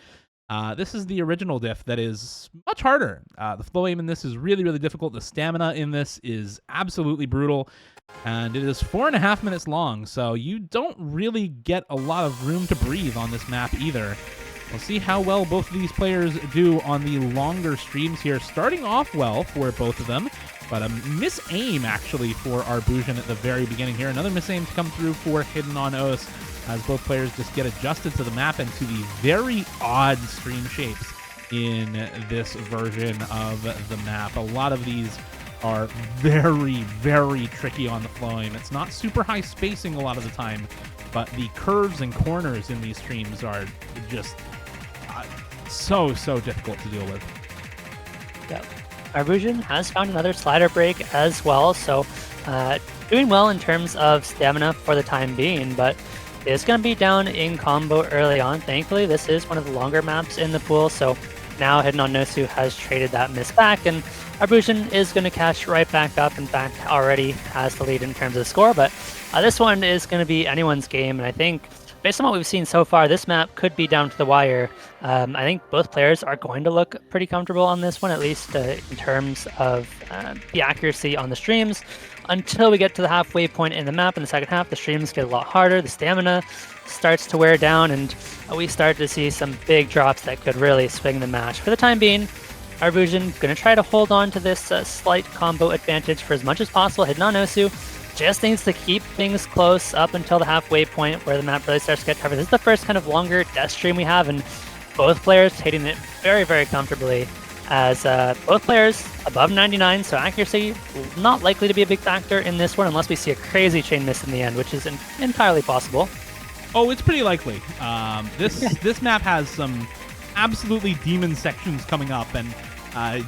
[SPEAKER 1] This is the original diff that is much harder. The flow aim in this is really, really difficult. The stamina in this is absolutely brutal. And it is 4.5 minutes long, so you don't really get a lot of room to breathe on this map either. We'll see how well both of these players do on the longer streams here. Starting off well for both of them, but a miss-aim actually for Arbusion at the very beginning here. Another miss-aim to come through for Hidden on Os, as both players just get adjusted to the map and to the very odd stream shapes in this version of the map. A lot of these are very, very tricky on the flow aim. It's not super high spacing a lot of the time, but the curves and corners in these streams are just so difficult to deal with.
[SPEAKER 2] Yep. Arbusion has found another slider break as well, so doing well in terms of stamina for the time being, but it's going to be down in combo early on. Thankfully, this is one of the longer maps in the pool, so now Hidden on Nosu has traded that miss back, and Arbusion is going to catch right back up. In fact, already has the lead in terms of score, but this one is going to be anyone's game, and I think based on what we've seen so far, this map could be down to the wire. I think both players are going to look pretty comfortable on this one, at least in terms of the accuracy on the streams. Until we get to the halfway point in the map in the second half, the streams get a lot harder, the stamina starts to wear down, and we start to see some big drops that could really swing the match. For the time being, Arbusion going to try to hold on to this slight combo advantage for as much as possible. Hidden on Nosu just needs to keep things close up until the halfway point where the map really starts to get tougher. This is the first kind of longer death stream we have, and both players hitting it very, very comfortably, as both players above 99, so accuracy not likely to be a big factor in this one unless we see a crazy chain miss in the end, which is entirely possible.
[SPEAKER 1] Oh, it's pretty likely. This map has some absolutely demon sections coming up, and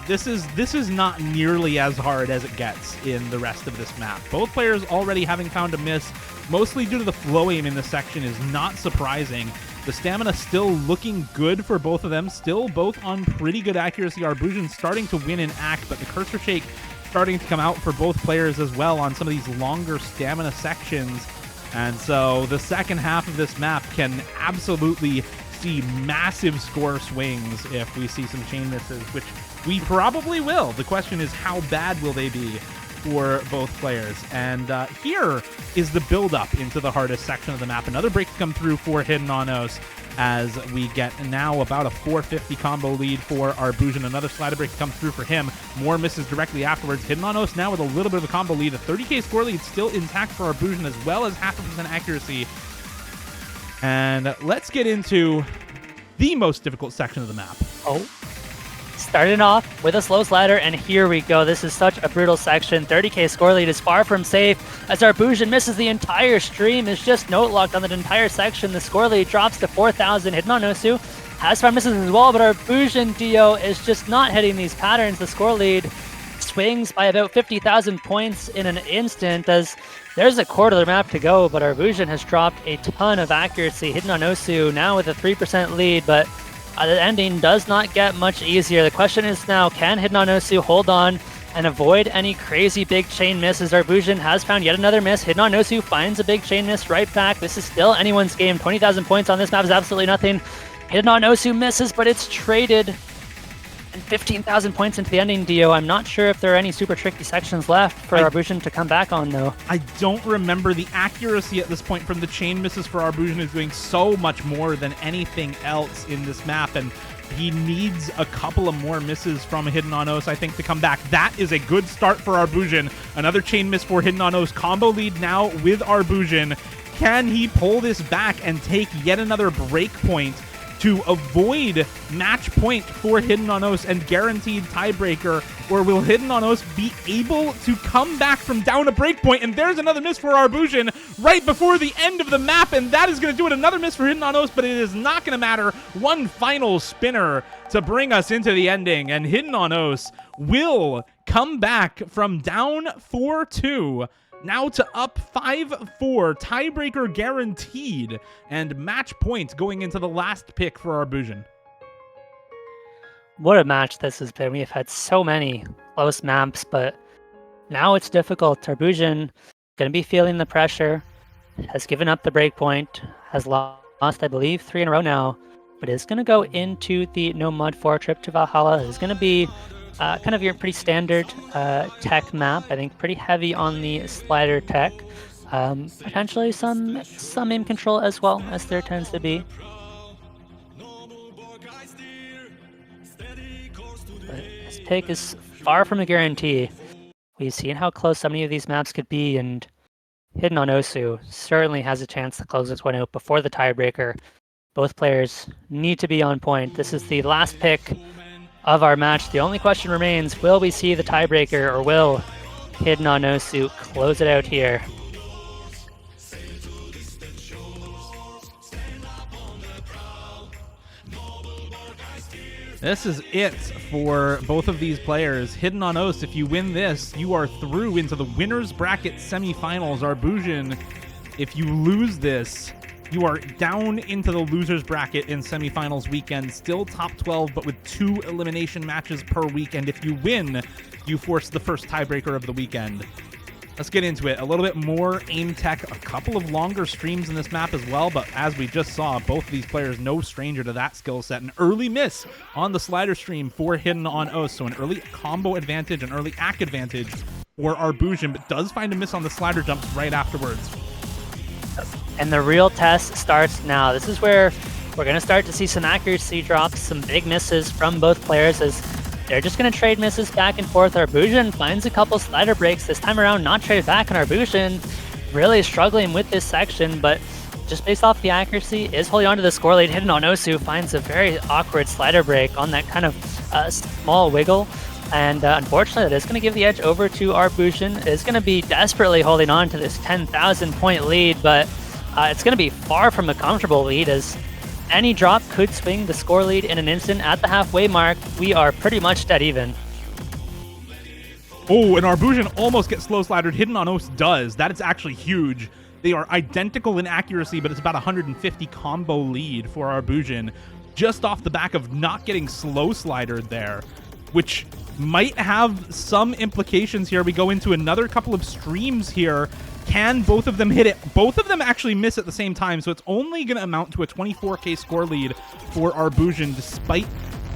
[SPEAKER 1] this is not nearly as hard as it gets in the rest of this map. Both players already having found a miss, mostly due to the flow aim in this section, is not surprising. The stamina still looking good for both of them, still both on pretty good accuracy. Arbusion starting to win in ACK, but the cursor shake starting to come out for both players as well on some of these longer stamina sections. And so the second half of this map can absolutely see massive score swings if we see some chain misses, which we probably will. The question is, how bad will they be for both players? And here is the build-up into the hardest section of the map. Another break to come through for Hidden on Os, as we get now about a 450 combo lead for Arbusion. Another slider break to come through for him. More misses directly afterwards. Hidden on Os now with a little bit of a combo lead. A 30k score lead still intact for Arbusion, as well as 0.5% accuracy. And let's get into the most difficult section of the map.
[SPEAKER 2] Oh. Starting off with a slow slider, and here we go. This is such a brutal section. 30k score lead is far from safe, as Arbusion misses the entire stream, is just note locked on that entire section. The score lead drops to 4,000. Hidden on Nosu has 5 misses as well, but Arbusion Dio is just not hitting these patterns. The score lead swings by about 50,000 points in an instant, as there's a quarter of the map to go, but Arbusion has dropped a ton of accuracy. Hidden on Nosu now with a 3% lead, but the ending does not get much easier. The question is now, can Hidden on Nosu hold on and avoid any crazy big chain misses? Arbusion has found yet another miss. Hidden on Nosu finds a big chain miss right back. This is still anyone's game. 20,000 points on this map is absolutely nothing. Hidden on Nosu misses, but it's traded. And 15,000 points into the ending, Dio. I'm not sure if there are any super tricky sections left for Arbusion to come back on, though.
[SPEAKER 1] I don't remember. The accuracy at this point from the chain misses for Arbusion is doing so much more than anything else in this map, and he needs a couple of more misses from Hidden on Os, I think, to come back. That is a good start for Arbusion. Another chain miss for Hidden on Os. Combo lead now with Arbusion. Can he pull this back and take yet another break point to avoid match point for Hidden on Os and guaranteed tiebreaker, or will Hidden on Os be able to come back from down a breakpoint? And there's another miss for Arbusion right before the end of the map, and that is going to do it. Another miss for Hidden on Os, but it is not going to matter. One final spinner to bring us into the ending, and Hidden on Os will come back from down 4-2 now to up 5-4, tiebreaker guaranteed, and match point going into the last pick for Arbusion.
[SPEAKER 2] What a match this has been. We have had so many close maps, but now it's difficult. Arbusion going to be feeling the pressure, has given up the breakpoint, has lost, I believe, 3 in a row now, but is going to go into the No Mud 4 trip to Valhalla. It's going to be kind of your pretty standard tech map. I think pretty heavy on the slider tech. Potentially some aim control as well, as there tends to be. But this pick is far from a guarantee. We've seen how close so many of these maps could be, and Hidden on Osu certainly has a chance to close this one out before the tiebreaker. Both players need to be on point. This is the last pick of our match. The only question remains, will we see the tiebreaker, or will Hidden on Osu close it out here?
[SPEAKER 1] This is it for both of these players. Hidden on Os, if you win this, you are through into the winner's bracket semifinals. Arbusion, if you lose this, you are down into the loser's bracket in semifinals weekend, still top 12, but with 2 elimination matches per weekend. If you win, you force the first tiebreaker of the weekend. Let's get into it. A little bit more aim tech, a couple of longer streams in this map as well, but as we just saw, both of these players no stranger to that skill set. An early miss on the slider stream for Hidden on Os, so an early combo advantage, an early ack advantage for Arbusion, but does find a miss on the slider jumps right afterwards.
[SPEAKER 2] And the real test starts now. This is where we're going to start to see some accuracy drops, some big misses from both players, as they're just going to trade misses back and forth. Arbusion finds a couple slider breaks this time around, not traded back, and Arbusion really struggling with this section, but just based off the accuracy, is holding on to the score lead. Hidden on Osu finds a very awkward slider break on that kind of small wiggle. And unfortunately, that is going to give the edge over to Arbusion. Is going to be desperately holding on to this 10,000 point lead, but it's going to be far from a comfortable lead, as any drop could swing the score lead in an instant. At the halfway mark, we are pretty much dead even.
[SPEAKER 1] Oh, and Arbusion almost gets slow slidered. Hidden on Os does. That is actually huge. They are identical in accuracy, but it's about 150 combo lead for Arbusion, just off the back of not getting slow slidered there, which might have some implications here. We go into another couple of streams here. Can both of them hit it? Both of them actually miss at the same time, so it's only going to amount to a 24k score lead for Arbusion, despite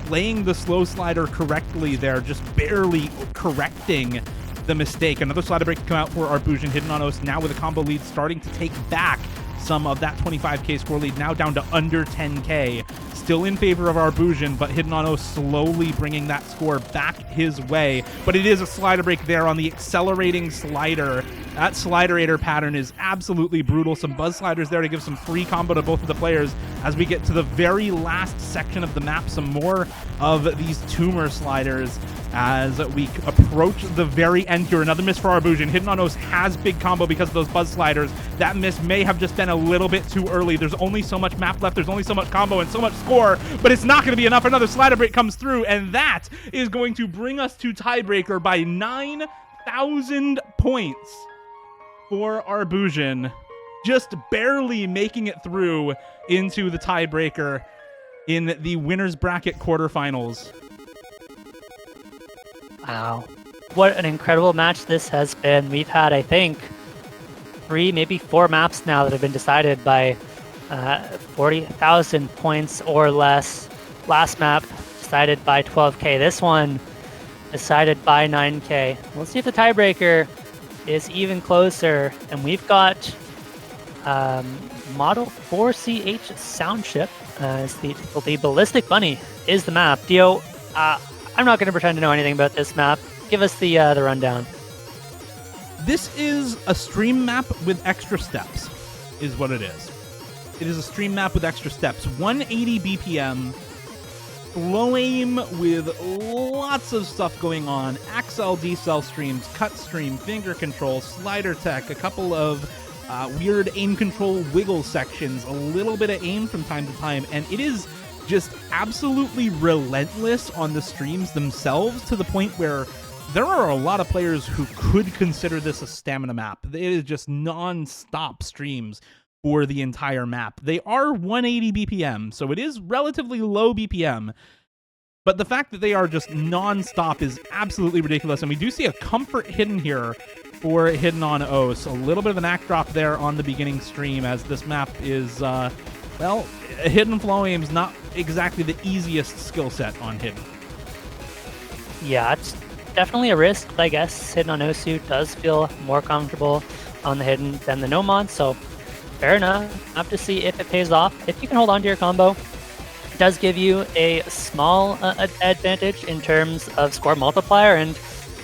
[SPEAKER 1] playing the slow slider correctly there, just barely correcting the mistake. Another slider break to come out for Arbusion. Hidden on Os now with a combo lead, starting to take back some of that 25k score lead, now down to under 10k. Still in favor of Arbusion, but Hidden on Os slowly bringing that score back his way. But it is a slider break there on the accelerating slider. That sliderator pattern is absolutely brutal. Some buzz sliders there to give some free combo to both of the players as we get to the very last section of the map. Some more of these tumor sliders as we approach the very end here. Another miss for Arbusion. Hidden on Os has big combo because of those buzz sliders. That miss may have just been a little bit too early. There's only so much map left. There's only so much combo and so much score, but it's not going to be enough. Another slider break comes through, and that is going to bring us to tiebreaker by 9,000 points for Arbusion. Just barely making it through into the tiebreaker in the winner's bracket quarterfinals.
[SPEAKER 2] Wow. What an incredible match this has been. We've had, I think, 3, maybe 4 maps now that have been decided by 40,000 points or less. Last map decided by 12k. This one decided by 9k. We'll see if the tiebreaker is even closer. And we've got Model 4CH sound chip as the Ballistic Bunny is the map. Dio, I'm not going to pretend to know anything about this map. Give us the rundown.
[SPEAKER 1] This is a stream map with extra steps, is what it is. It is a stream map with extra steps. 180 BPM, low aim with lots of stuff going on. Accel, decel streams, cut stream, finger control, slider tech, a couple of weird aim control wiggle sections, a little bit of aim from time to time, and it is just absolutely relentless on the streams themselves, to the point where there are a lot of players who could consider this a stamina map. It is just non-stop streams for the entire map. They are 180 BPM, so it is relatively low BPM, but the fact that they are just non-stop is absolutely ridiculous, and we do see a comfort hidden here for Hidden on Os. A little bit of an act drop there on the beginning stream, as this map is, well, Hidden flow aim's not exactly the easiest skill set on Hidden.
[SPEAKER 2] Yeah, it's definitely a risk, but I guess Hidden on Osu does feel more comfortable on the Hidden than the Nomad, so fair enough. Have to see if it pays off. If you can hold on to your combo, it does give you a small advantage in terms of score multiplier, and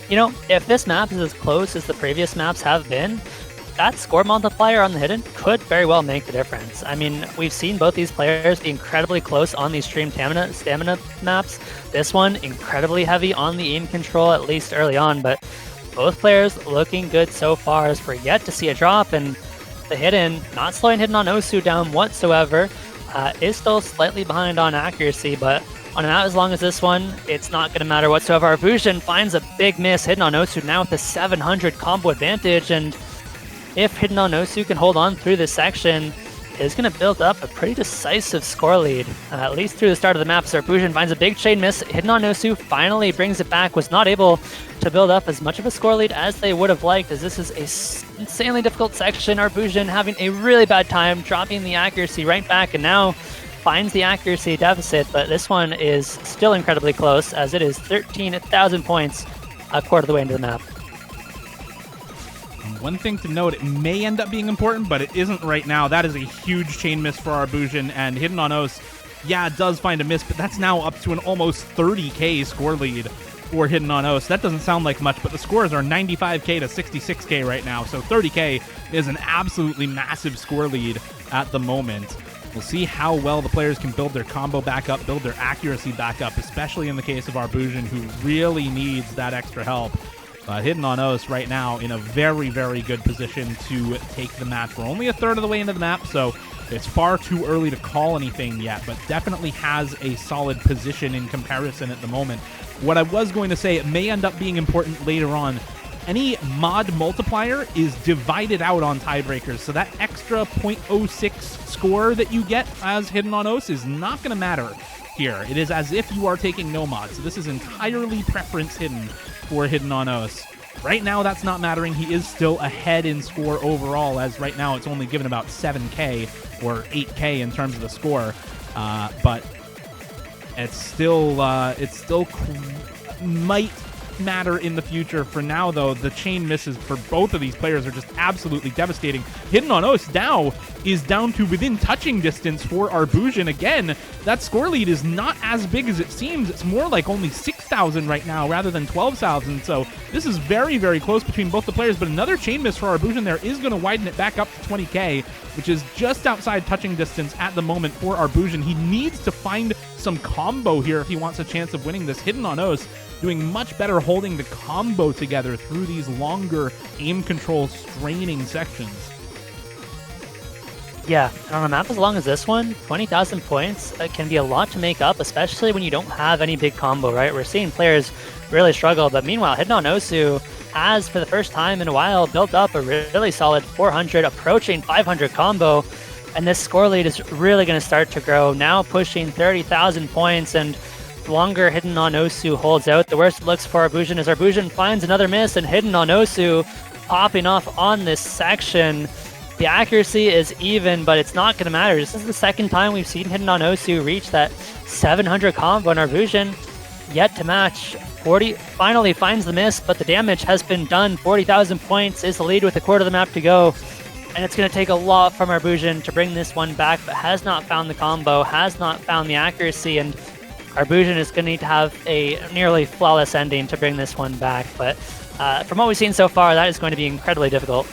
[SPEAKER 2] you know, if this map is as close as the previous maps have been, that score multiplier on the Hidden could very well make the difference. I mean, we've seen both these players be incredibly close on these stream stamina maps. This one, incredibly heavy on the aim control, at least early on, but both players looking good so far, as we're yet to see a drop, and the Hidden, not slowing Hidden on Osu down whatsoever, is still slightly behind on accuracy, but on a map as long as this one, it's not going to matter whatsoever. Arbusion finds a big miss. Hidden on Osu now with a 700 combo advantage, and if Hidden on Osu can hold on through this section, it's going to build up a pretty decisive score lead, at least through the start of the map. So Arbusion finds a big chain miss. Hidden on Osu finally brings it back, was not able to build up as much of a score lead as they would have liked, as this is a insanely difficult section. Arbusion having a really bad time, dropping the accuracy right back, and now finds the accuracy deficit, but this one is still incredibly close, as it is 13,000 points a quarter of the way into the map.
[SPEAKER 1] One thing to note, it may end up being important, but it isn't right now. That is a huge chain miss for Arbusion, and Hidden on Os, yeah, it does find a miss, but that's now up to an almost 30k score lead for Hidden on Os. That doesn't sound like much, but the scores are 95k to 66k right now, so 30k is an absolutely massive score lead at the moment. We'll see how well the players can build their combo back up, build their accuracy back up, especially in the case of Arbusion, who really needs that extra help. Hidden on Os right now in a very, very good position to take the match. We're only a third of the way into the map, so it's far too early to call anything yet, but definitely has a solid position in comparison at the moment. What I was going to say, it may end up being important later on. Any mod multiplier is divided out on tiebreakers, so that extra 0.06 score that you get as Hidden on Os is not going to matter here. It is as if you are taking no mod, so this is entirely preference hidden for Hidden on Os. Right now, that's not mattering. He is still ahead in score overall, as right now it's only given about 7k or 8k in terms of the score, but it's still might matter in the future. For now, though, the chain misses for both of these players are just absolutely devastating. Hidden on Os now is down to within touching distance for Arbusion. Again, that score lead is not as big as it seems. It's more like only 6,000 right now rather than 12,000, so this is very, very close between both the players, but another chain miss for Arbusion there is going to widen it back up to 20k, which is just outside touching distance at the moment for Arbusion. He needs to find some combo here if he wants a chance of winning this. Hidden on Os doing much better holding the combo together through these longer aim control straining sections.
[SPEAKER 2] Yeah, and on a map as long as this one, 20,000 points can be a lot to make up, especially when you don't have any big combo, right? We're seeing players really struggle, but meanwhile, Hidden on Osu has, for the first time in a while, built up a really solid 400, approaching 500 combo, and this score lead is really going to start to grow, now pushing 30,000 points, and the longer Hidden on Osu holds out, the worse it looks for Arbusion, as Arbusion finds another miss, and Hidden on Osu popping off on this section. The accuracy is even, but it's not going to matter. This is the second time we've seen Hidden on Osu reach that 700 combo, and Arbusion yet to match. 40 finally finds the miss, but the damage has been done. 40,000 points is the lead with a quarter of the map to go. And it's going to take a lot from Arbusion to bring this one back, but has not found the combo, has not found the accuracy, and Arbusion is going to need to have a nearly flawless ending to bring this one back. But from what we've seen so far, that is going to be incredibly difficult.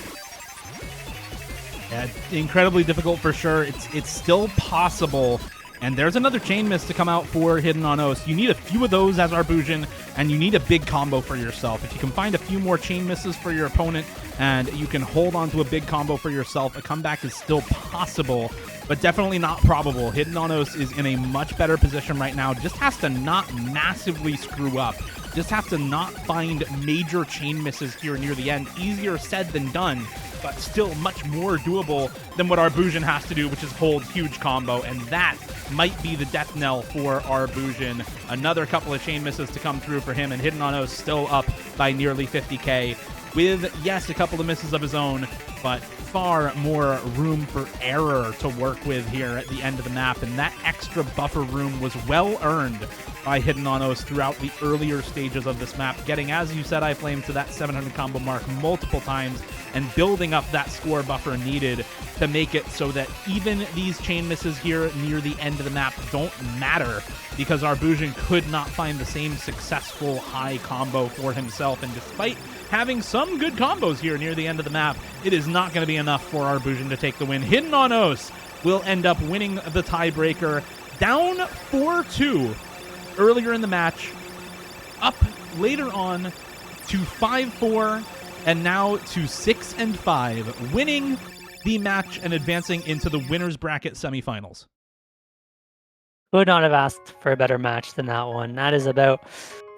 [SPEAKER 1] Yeah, incredibly difficult for sure. It's still possible. And there's another chain miss to come out for Hidden on Os. You need a few of those as Arbusion, and you need a big combo for yourself. If you can find a few more chain misses for your opponent, and you can hold on to a big combo for yourself, a comeback is still possible, but definitely not probable. Hidden on Os is in a much better position right now. Just has to not massively screw up. Just have to not find major chain misses here near the end. Easier said than done, but still much more doable than what Arbusion has to do, which is hold huge combo, and that might be the death knell for Arbusion. Another couple of chain misses to come through for him, and Hidden on Os still up by nearly 50k with, yes, a couple of misses of his own, but far more room for error to work with here at the end of the map, and that extra buffer room was well earned by Hidden on Os throughout the earlier stages of this map, getting, as you said, iFlame, to that 700 combo mark multiple times and building up that score buffer needed to make it so that even these chain misses here near the end of the map don't matter, because Arbusion could not find the same successful high combo for himself. And despite having some good combos here near the end of the map, it is not going to be enough for Arbusion to take the win. Hidden on Os will end up winning the tiebreaker, down 4-2 earlier in the match, up later on to 5-4, and now to 6-5, winning the match and advancing into the winner's bracket semifinals.
[SPEAKER 2] Would not have asked for a better match than that one. That is about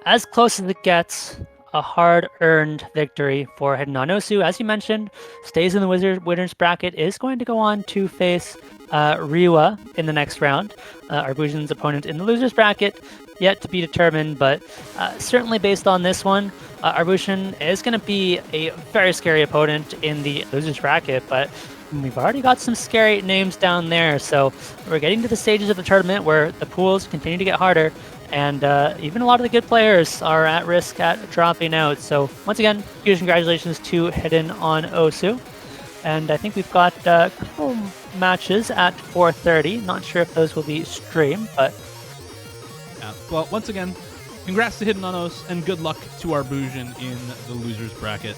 [SPEAKER 2] as close as it gets. A hard-earned victory for Hidden on Osu. As you mentioned, stays in the winner's bracket, is going to go on to face Riwa in the next round. Arbusion's opponent in the loser's bracket, yet to be determined, but certainly based on this one, Arbusion is going to be a very scary opponent in the loser's bracket, but we've already got some scary names down there, so we're getting to the stages of the tournament where the pools continue to get harder, and even a lot of the good players are at risk at dropping out. So once again, huge congratulations to Hidden on Osu. And I think we've got a couple matches at 4:30. Not sure if those will be streamed, but
[SPEAKER 1] yeah. Well, once again, congrats to Hidden on Os, and good luck to Arbusion in the losers bracket.